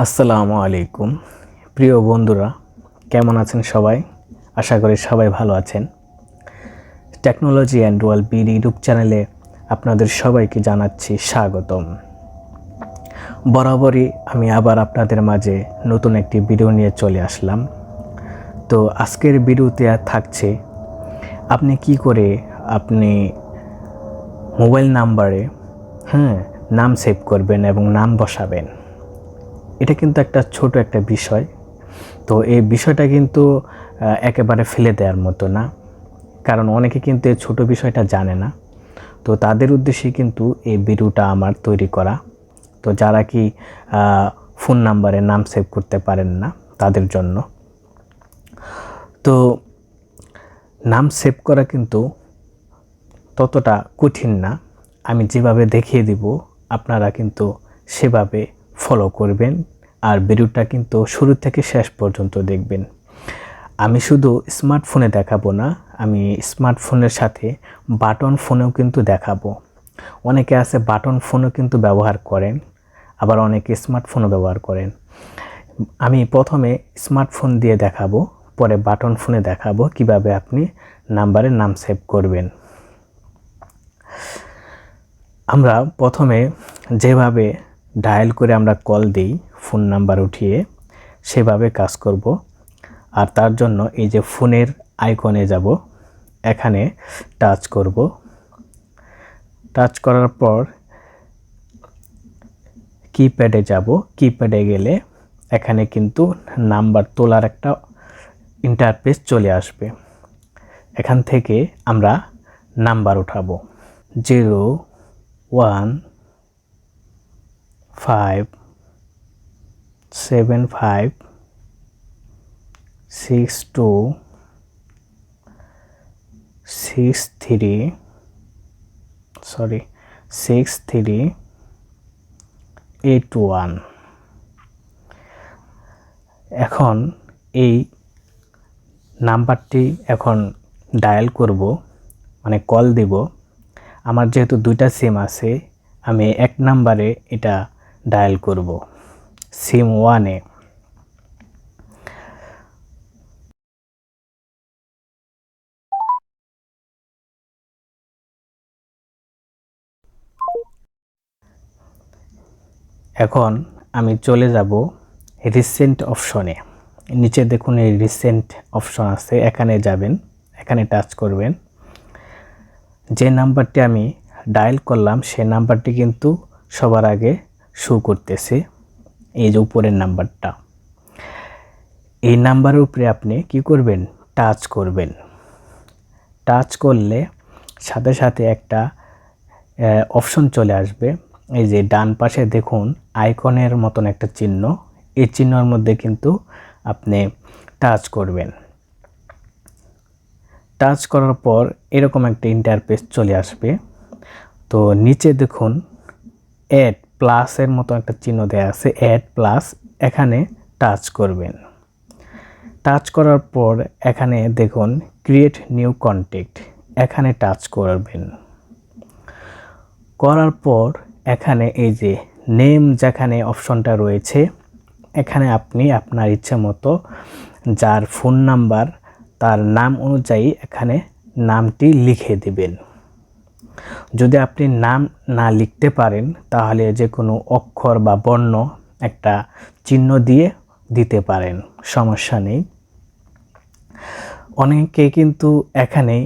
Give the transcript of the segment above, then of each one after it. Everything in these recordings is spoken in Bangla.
আসসালামু আলাইকুম প্রিয় বন্ধুরা, কেমন আছেন সবাই? আশা করি সবাই ভালো আছেন। Technology and world BD YouTube চ্যানেলে আপনাদের সবাইকে জানাচ্ছি স্বাগতম। বরাবরই আমি আবার আপনাদের মাঝে নতুন একটি ভিডিও নিয়ে চলে আসলাম। তো আজকের ভিডিওতে থাকছে আপনি কি করে আপনি মোবাইল নাম্বারে নাম সেভ করবেন এবং নাম বসাবেন। এটা কিন্তু একটা ছোট একটা বিষয়। তো এই বিষয়টা কিন্তু একেবারে ফেলে দেওয়ার মতো না, কারণ অনেকে কিন্তু এই ছোট বিষয়টা জানে না। তো তাদের উদ্দেশ্যে কিন্তু এই ভিডিওটা আমার তৈরি করা। তো যারা কি ফোন নাম্বারে নাম সেভ করতে পারেন না তাদের জন্য। তো নাম সেভ করা কিন্তু ততটা কঠিন না। আমি যেভাবে দেখিয়ে দিব আপনারা কিন্তু সেভাবে ফলো করবেন, আর ভিডিওটা কিন্তু শুরু থেকে শেষ পর্যন্ত দেখবেন। আমি শুধু স্মার্টফোনে দেখাবো না, আমি স্মার্টফোনের সাথে বাটন ফোনেও কিন্তু দেখাবো। অনেকে আছে বাটন ফোনও কিন্তু ব্যবহার করেন, আবার অনেকে স্মার্টফোনও ব্যবহার করেন। আমি প্রথমে স্মার্টফোন দিয়ে দেখাবো, পরে বাটন ফোনে দেখাবো কিভাবে আপনি নাম্বারে নাম সেভ করবেন। আমরা প্রথমে যেভাবে ডায়াল করে আমরা কল দিই ফোন নাম্বার উঠিয়ে, সেভাবে কাজ করব। আর তার জন্য এই যে ফোনের আইকনে যাব, এখানে টাচ করব। টাচ করার পর কিপ্যাডে যাব। কিপ্যাডে গেলে এখানে কিন্তু নাম্বার তোলার একটা ইন্টারফেস চলে আসবে। এখান থেকে আমরা নাম্বার উঠাবো 015726381। এখন এই নাম্বারটি এখন ডায়াল করব, মানে কল দিব। আমার যেহেতু দুইটা সিম আছে, আমি এক নাম্বারে এটা ডায়াল করব, সিম 1-এ। এখন আমি চলে যাব রিসেন্ট অপশনে। নিচে দেখুন এই রিসেন্ট অপশন আছে, এখানে যাবেন, এখানে টাচ করবেন। যে নাম্বারটি আমি ডায়াল করলাম সে নাম্বারটি কিন্তু সবার আগে শো করতেছে, এই যে উপরের নাম্বারটা। এই নাম্বারের উপরে আপনি কি করবেন? টাচ করবেন। টাচ করলে সাথে সাথে একটা অপশন চলে আসবে। এই যে ডান পাশে দেখুন আইকনের মতন একটা চিহ্ন, এই চিহ্নের মধ্যে কিন্তু আপনি টাচ করবেন। টাচ করার পর এরকম একটা ইন্টারফেস চলে আসবে। তো নিচে দেখুন অ্যাড প্লাসের মতো একটা চিহ্ন দেওয়া আছে, অ্যাড প্লাস, এখানে টাচ করবেন। টাচ করার পর এখানে দেখুন ক্রিয়েট নিউ কন্ট্যাক্ট, এখানে টাচ করবেন। করার পর এখানে এই যে নেম যেখানে অপশনটা রয়েছে, এখানে আপনি আপনার ইচ্ছে মতো যার ফোন নাম্বার তার নাম অনুযায়ী এখানে নামটি লিখে দিবেন। যদি আপনি নাম না লিখতে পারেন তাহলে যে কোনো অক্ষর বা বর্ণ একটা চিহ্ন দিয়ে দিতে পারেন, সমস্যা নেই। অনেকে কিন্তু এখানে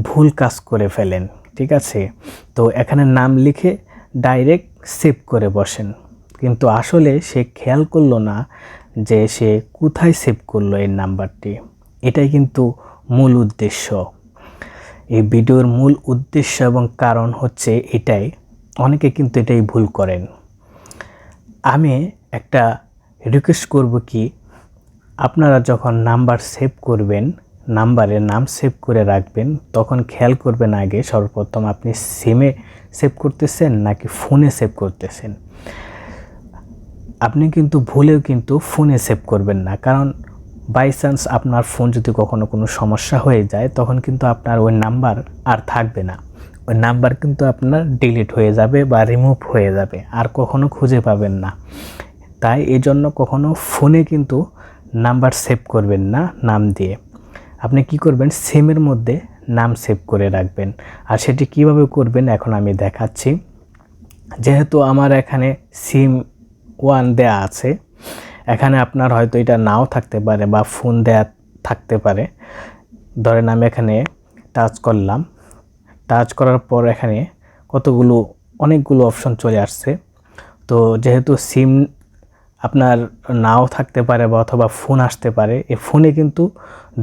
ভুল কাজ করে ফেলেন, ঠিক আছে? তো এখানে নাম লিখে ডাইরেক্ট সেভ করে বসেন, কিন্তু আসলে সে খেয়াল করলো না যে সে কোথায় সেভ করলো এই নাম্বারটি। এটাই কিন্তু মূল উদ্দেশ্য। এই ভিডিওর মূল উদ্দেশ্য এবং কারণ হচ্ছে এটাই। অনেকে কিন্তু এটাই ভুল করেন। আমি একটা রিকোয়েস্ট করব কি, আপনারা যখন নাম্বার সেভ করবেন, নাম্বারে নাম সেভ করে রাখবেন, তখন খেয়াল করবেন আগে সর্বপ্রথম আপনি সিমে সেভ করতেছেন নাকি ফোনে সেভ করতেছেন। আপনি কিন্তু ভুলেও কিন্তু ফোনে সেভ করবেন না, কারণ বাই চান্স আপনার ফোন যদি কখনো কোনো সমস্যা হয়ে যায় তখন কিন্তু আপনার ওই নাম্বার আর থাকবে না। ওই নাম্বার কিন্তু আপনার ডিলিট হয়ে যাবে বা রিমুভ হয়ে যাবে, আর কখনো খুঁজে পাবেন না। তাই এই জন্য কখনো ফোনে কিন্তু নাম্বার সেভ করবেন না নাম দিয়ে। আপনি কি করবেন, সিমের মধ্যে নাম সেভ করে রাখবেন। আর সেটি কিভাবে করবেন এখন আমি দেখাচ্ছি। যেহেতু আমার এখানে সিম 1 দেয়া আছে, এখানে আপনার হয়তো এটা নাও থাকতে পারে বা ফোন দেয়া থাকতে পারে। ধরেন আমি এখানে টাচ করলাম, টাচ করার পর এখানে অনেকগুলো অপশন চলে আসছে। তো যেহেতু সিম আপনার নাও থাকতে পারে বা অথবা ফোন আসতে পারে, এই ফোনে কিন্তু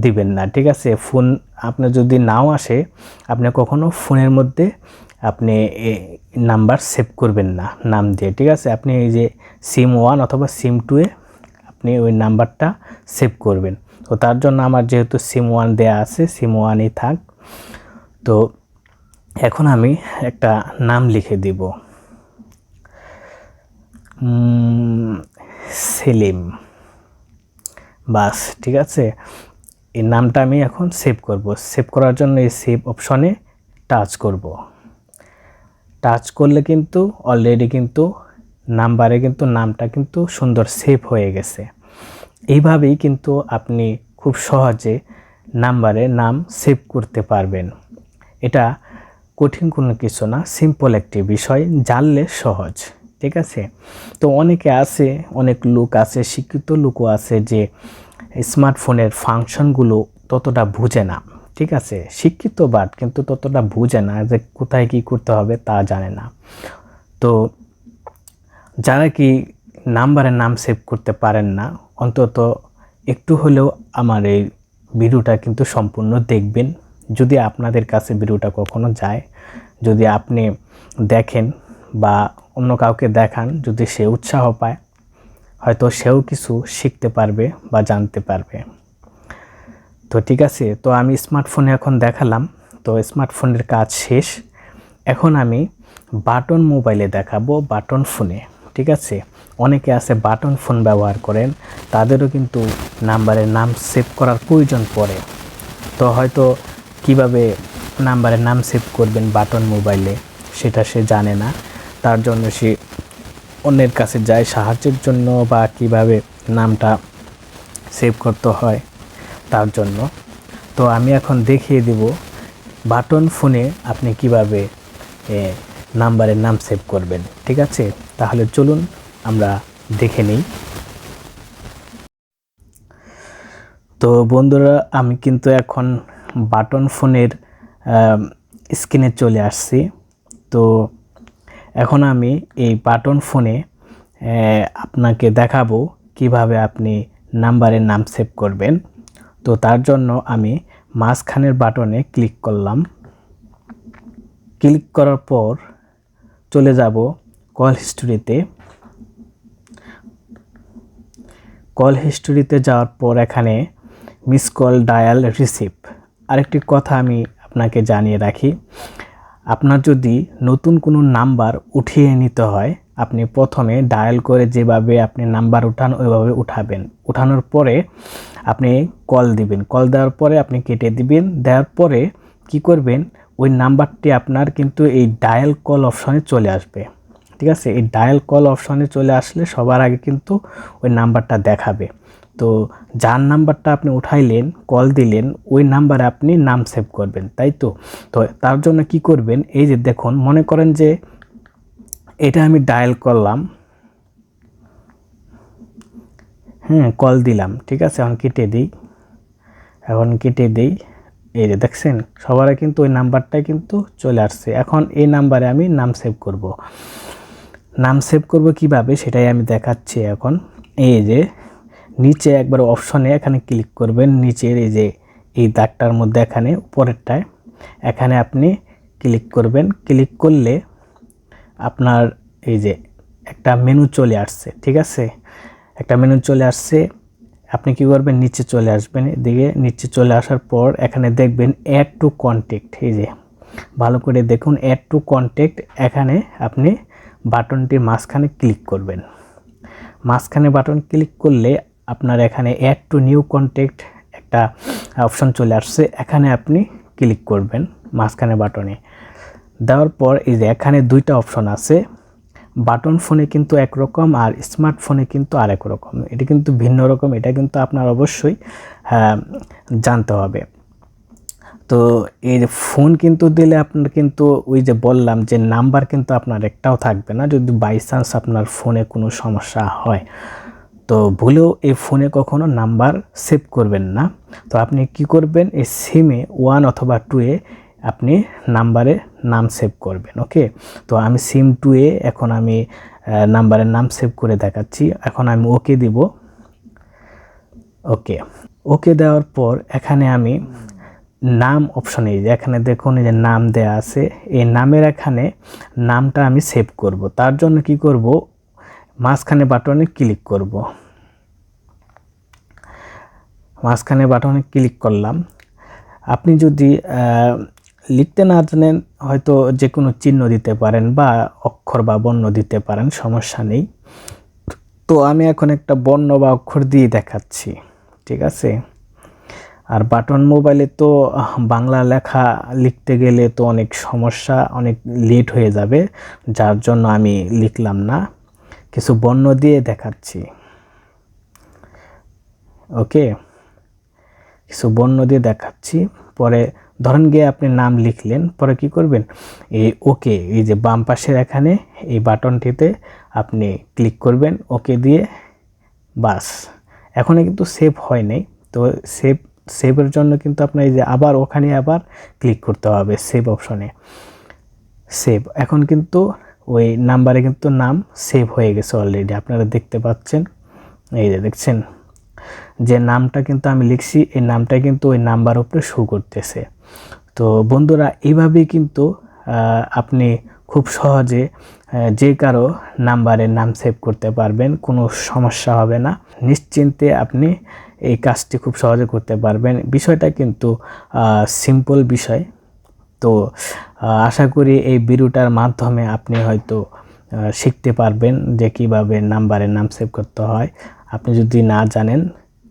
দিবেন না, ঠিক আছে। ফোন আপনার যদি নাও আসে, আপনি কখনো ফোনের মধ্যে আপনি নাম্বার সেভ করবেন না নাম দিয়ে, ঠিক আছে। আপনি এই যে সিম 1 অথবা সিম 2 এ আপনি ওই নাম্বারটা সেভ করবেন। তো তার জন্য আমার যেহেতু সিম 1 দেয়া আছে, সিম 1ই থাক। তো এখন আমি একটা নাম লিখে দিব, সেলিম, বাস, ঠিক আছে। এই নামটা আমি এখন সেভ করব। সেভ করার জন্য এই সেভ অপশনে টাচ করব। টাচ করলে কিন্তু অলরেডি কিন্তু নাম্বারে কিন্তু নামটা কিন্তু সুন্দর সেভ হয়ে গেছে। এইভাবেই কিন্তু আপনি খুব সহজে নাম্বারে নাম সেভ করতে পারবেন। এটা কঠিন কোনো কিছু না, সিম্পল একটি বিষয়, জানলে সহজ, ঠিক আছে। তো অনেকে আছে, অনেক লোক আছে, শিক্ষিত লোকও আছে যে স্মার্টফোনের ফাংশনগুলো ততটা বুঝে না, ঠিক আছে। শিক্ষিত বাট কিন্তু ততটা বুঝে না, যে কোথায় কি করতে হবে তা জানে না। তো যারা কি নাম্বারের নাম সেভ করতে পারেন না, অন্তত একটু হলেও আমার এই ভিডিওটা কিন্তু সম্পূর্ণ দেখবেন। যদি আপনাদের কাছে ভিডিওটা কখনো যায়, যদি আপনি দেখেন বা অন্য কাউকে দেখান, যদি সে উৎসাহ পায়, হয়তো সেও কিছু শিখতে পারবে বা জানতে পারবে। তো ঠিক আছে, তো আমি স্মার্টফোনে এখন দেখালাম। তো স্মার্টফোনের কাজ শেষ। এখন আমি বাটন মোবাইলে দেখাবো, বাটন ফোনে, ঠিক আছে। অনেকে আছে বাটন ফোন ব্যবহার করেন, তাদেরও কিন্তু নাম্বারের নাম সেভ করার প্রয়োজন পড়ে। তো হয়তো কিভাবে নাম্বারের নাম সেভ করবেন বাটন মোবাইলে সেটা সে জানে না, তার জন্য সে অন্যের কাছে যায় সাহায্যের জন্য, বা কিভাবে নামটা সেভ করতে হয় তার জন্য। তো আমি এখন দেখিয়ে দেব বাটন ফোনে আপনি কিভাবে নাম্বারের নাম সেভ করবেন, ঠিক আছে। তাহলে চলুন আমরা দেখে নিই। তো বন্ধুরা, আমি কিন্তু এখন বাটন ফোনের স্ক্রিনে চলে আসছি। তো এখন আমি এই বাটন ফোনে আপনাকে দেখাবো কিভাবে আপনি নাম্বারের নাম সেভ করবেন। তো তার জন্য আমি মাঝখানের বাটনে ক্লিক করলাম। ক্লিক করার পর চলে যাব কল হিস্টোরিতে। কল হিস্টোরিতে যাওয়ার পর এখানে মিস কল, ডায়াল, রিসিভ। আরেকটি কথা আমি আপনাকে জানিয়ে রাখি, আপনার যদি নতুন কোনো নাম্বার উঠিয়ে নিতে হয়, আপনি প্রথমে ডায়াল করে যেভাবে আপনি নাম্বার উঠান ওইভাবে উঠাবেন। উঠানোর পরে আপনি কল দিবেন, কল দেওয়ার পরে আপনি কেটে দিবেন। দেওয়ার পরে কি করবেন, ওই নাম্বারটি আপনার কিন্তু এই ডায়াল কল অপশনে চলে আসবে, ঠিক আছে। এই ডায়াল কল অপশনে চলে আসলে সবার আগে কিন্তু ওই নাম্বারটা দেখাবে। তো যার নাম্বারটা আপনি উঠাইলেন, কল দিলেন, ওই নাম্বারে আপনি নাম সেভ করবেন, তাই তো। তো তার জন্য কি করবেন, এই যে দেখুন, মনে করেন যে এটা আমি ডায়াল করলাম, কল দিলাম, ঠিক আছে। এখন কেটে দিই, এই যে দেখছেন সবার আগে কিন্তু ওই নাম্বারটাই কিন্তু চলে আসছে। এখন এই নাম্বারে আমি নাম সেভ করব। নাম সেভ করব কিভাবে সেটাই আমি দেখাচ্ছি এখন। এই যে নিচে একবার অপশনে এখানে ক্লিক করবেন, নিচের এই যে এই দাগটার মধ্যে এখানে উপরেরটায় এখানে আপনি ক্লিক করবেন। ক্লিক করলে আপনার এই যে একটা মেনু চলে আসছে, ঠিক আছে। একটা মেনু চলে আসছে, আপনি কি করবেন, নিচে চলে আসবেন। এদিকে নিচে চলে আসার পর এখানে দেখবেন অ্যাড টু কন্ট্যাক্ট। এই যে ভালো করে দেখুন, অ্যাড টু কন্ট্যাক্ট, এখানে আপনি বাটনটির মাঝখানে ক্লিক করবেন। মাঝখানে বাটন ক্লিক করলে আপনার এখানে অ্যাড টু নিউ কন্ট্যাক্ট একটা অপশন চলে আসছে, এখানে আপনি ক্লিক করবেন মাঝখানে বাটনে। দেওয়ার পর এই যে এখানে দুইটা অপশন আছে, বাটন ফোনে কিন্তু একরকম আর স্মার্টফোনে কিন্তু আরেক রকম, এটা কিন্তু ভিন্ন রকম, এটা কিন্তু আপনার অবশ্যই জানতে হবে। তো এই ফোন কিন্তু দিলে আপনার কিন্তু ওই যে বললাম যে নাম্বার কিন্তু আপনার একটাও থাকবে না যদি বাই চান্স আপনার ফোনে কোনো সমস্যা হয়। তো ভুলেও এই ফোনে কখনো নাম্বার সেভ করবেন না। তো আপনি কি করবেন, এই সিমে 1 অথবা 2 এ আপনি নাম্বারে নাম সেভ করবেন। ওকে, তো আমি সিম 2 এ এখন আমি নাম্বারের নাম সেভ করে দেখাচ্ছি। এখন আমি ওকে দিব। ওকে, ওকে দেওয়ার পর এখানে আমি নাম অপশনে, এখানে দেখুন এই যে নাম দেয়া আছে, এই নামের এখানে নামটা আমি সেভ করব। তার জন্য কি করব, মাঝখানে বাটনে ক্লিক করব। মাঝখানে বাটনে ক্লিক করলাম। আপনি যদি লিখতে না জানেন হয়তো যে কোনো চিহ্ন দিতে পারেন বা অক্ষর বা বর্ণ দিতে পারেন, সমস্যা নেই। তো আমি এখন একটা বর্ণ বা অক্ষর দিয়ে দেখাচ্ছি, ঠিক আছে। আর বাটন মোবাইলে তো বাংলা লেখা লিখতে গেলে তো অনেক সমস্যা, অনেক লেট হয়ে যাবে, যার জন্য আমি লিখলাম না, কিছু বর্ণ দিয়ে দেখাচ্ছি। ওকে, কিছু বর্ণ দিয়ে দেখাচ্ছি। পরে ধরেন গিয়ে আপনি নাম লিখলেন, পরে কি করবেন, এই ওকে, এই যে বাম পাশের এখানে এই বাটনটিতে আপনি ক্লিক করবেন, ওকে দিয়ে বাস। এখনও কিন্তু সেভ হয় নাই। তো সেভের জন্য কিন্তু আপনার এই যে আবার ওখানে আবার ক্লিক করতে হবে সেভ অপশনে। সেভ, এখন কিন্তু ওই নাম্বারে কিন্তু নাম সেভ হয়ে গেছে অলরেডি, আপনারা দেখতে পাচ্ছেন। এই যে দেখছেন যে নামটা কিন্তু আমি লিখছি, এই নামটা কিন্তু ওই নাম্বার উপরে শো করতেছে। তো বন্ধুরা, এইভাবেই কিন্তু আপনি খুব সহজে যে কারো নাম্বারের নাম সেভ করতে পারবেন, কোনো সমস্যা হবে না। নিশ্চিন্তে আপনি এই কাজটি খুব সহজে করতে পারবেন। বিষয়টা কিন্তু সিম্পল বিষয়। তো আশা করি এই ভিডিওটার মাধ্যমে আপনি হয়তো শিখতে পারবেন যে কিভাবে নাম্বারের নাম সেভ করতে হয়। আপনি যদি না জানেন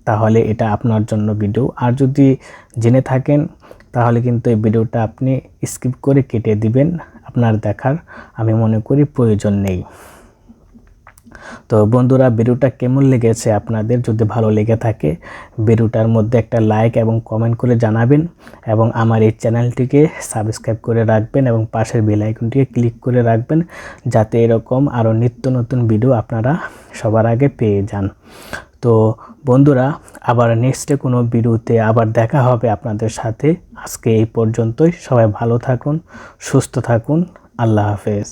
তাহলে এটা আপনার জন্য ভিডিও, আর যদি জেনে থাকেন তাহলে কিন্তু এই ভিডিওটা আপনি স্কিপ করে কেটে দিবেন, আপনার দেখার আমি মনে করি প্রয়োজন নেই। তো বন্ধুরা, ভিডিওটা কেমন লেগেছে আপনাদের, যদি ভালো লেগে থাকে ভিডিওটার মধ্যে একটা লাইক এবং কমেন্ট করে জানাবেন, এবং আমার এই চ্যানেলটিকে সাবস্ক্রাইব করে রাখবেন এবং পাশের বেল আইকনটিকে ক্লিক করে রাখবেন, যাতে এরকম আরও নিত্য নতুন ভিডিও আপনারা সবার আগে পেয়ে যান। তো বন্ধুরা, আবার নেক্সটে কোনো ভিডিওতে আবার দেখা হবে আপনাদের সাথে। আজকে এই পর্যন্তই, সবাই ভালো থাকুন, সুস্থ থাকুন, আল্লাহ হাফেজ।